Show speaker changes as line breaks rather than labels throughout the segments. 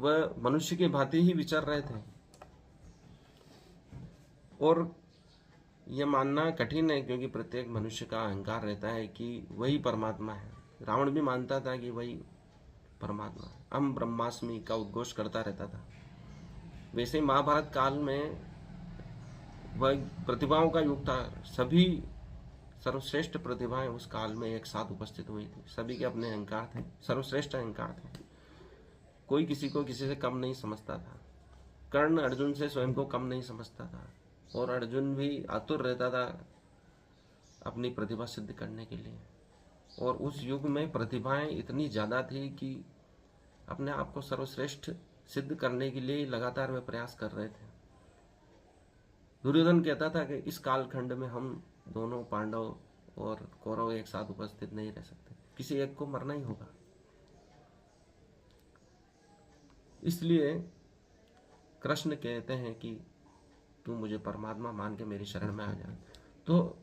वह मनुष्य के भांति ही विचर रहे थे। और यह मानना कठिन है, क्योंकि प्रत्येक मनुष्य का अहंकार रहता है कि वही परमात्मा है। रावण भी मानता था कि वही परमात्मा है, अहम ब्रह्मास्मि का उद्घोष करता रहता था। वैसे ही महाभारत काल में वह प्रतिभाओं का युग था। सभी सर्वश्रेष्ठ प्रतिभाएं उस काल में एक साथ उपस्थित हुई थी। सभी के अपने अहंकार थे, सर्वश्रेष्ठ अहंकार थे। कोई किसी को किसी से कम नहीं समझता था। कर्ण अर्जुन से स्वयं को कम नहीं समझता था, और अर्जुन भी आतुर रहता था अपनी प्रतिभा सिद्ध करने के लिए। और उस युग में प्रतिभाएं इतनी ज़्यादा थी कि अपने आप को सर्वश्रेष्ठ सिद्ध करने के लिए लगातार वे प्रयास कर रहे थे। दुर्योधन कहता था कि इस कालखंड में हम दोनों पांडव और कौरव एक साथ उपस्थित नहीं रह सकते, किसी एक को मरना ही होगा। इसलिए कृष्ण कहते हैं कि तू मुझे परमात्मा मान के मेरी शरण में आ जा। तो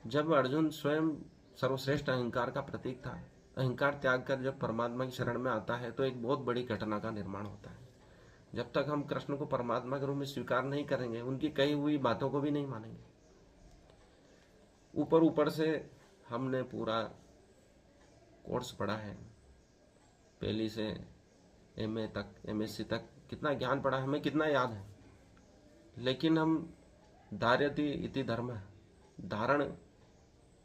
जब अर्जुन स्वयं सर्वश्रेष्ठ अहंकार का प्रतीक था, अहंकार त्याग कर जब परमात्मा की शरण में आता है तो एक बहुत बड़ी घटना का निर्माण होता है। जब तक हम कृष्ण को परमात्मा के रूप में स्वीकार नहीं करेंगे, उनकी कही हुई बातों को भी नहीं मानेंगे। ऊपर ऊपर से हमने पूरा कोर्स पढ़ा है, पहली से एमए तक, एमएससी तक, कितना ज्ञान पढ़ा है, हमें कितना याद है, लेकिन हम धार्यति इति धर्म, धारण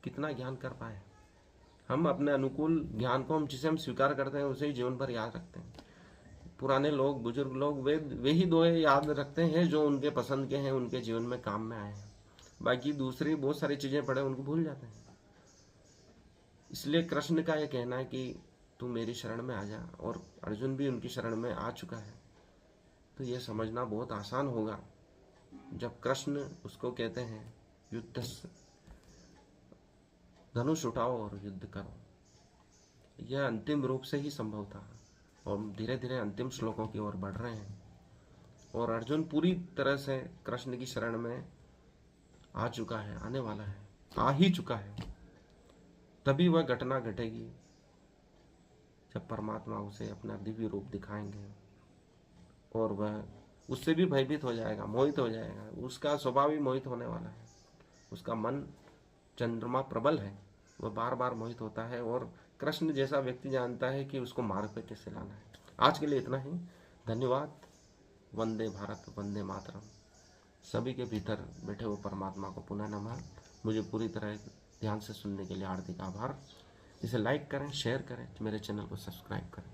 कितना ज्ञान कर पाए। हम अपने अनुकूल ज्ञान को, हम जिसे हम स्वीकार करते हैं उसे ही जीवन भर याद रखते हैं। पुराने लोग, बुजुर्ग लोग, वे ही दो याद रखते हैं जो उनके पसंद के हैं, उनके जीवन में काम में आए हैं। बाकी दूसरी बहुत सारी चीज़ें पढ़े उनको भूल जाते हैं। इसलिए कृष्ण का यह कहना है कि तू मेरी शरण में आ जा, और अर्जुन भी उनकी शरण में आ चुका है। तो यह समझना बहुत आसान होगा जब कृष्ण उसको कहते हैं युद्ध, धनुष उठाओ और युद्ध करो। यह अंतिम रूप से ही संभव था, और धीरे धीरे अंतिम श्लोकों की ओर बढ़ रहे हैं। और अर्जुन पूरी तरह से कृष्ण की शरण में आ चुका है, आने वाला है, आ ही चुका है। तभी वह घटना घटेगी जब परमात्मा उसे अपना दिव्य रूप दिखाएंगे, और वह उससे भी भयभीत हो जाएगा, मोहित हो जाएगा। उसका स्वभाव ही मोहित होने वाला है। उसका मन चंद्रमा प्रबल है, वह बार बार मोहित होता है, और कृष्ण जैसा व्यक्ति जानता है कि उसको मार्ग पे कैसे लाना है। आज के लिए इतना ही। धन्यवाद। वंदे भारत, वंदे मातरम। सभी के भीतर बैठे हुए परमात्मा को पुनः नमन। मुझे पूरी तरह ध्यान से सुनने के लिए हार्दिक आभार। इसे लाइक करें, शेयर करें, मेरे चैनल को सब्सक्राइब करें।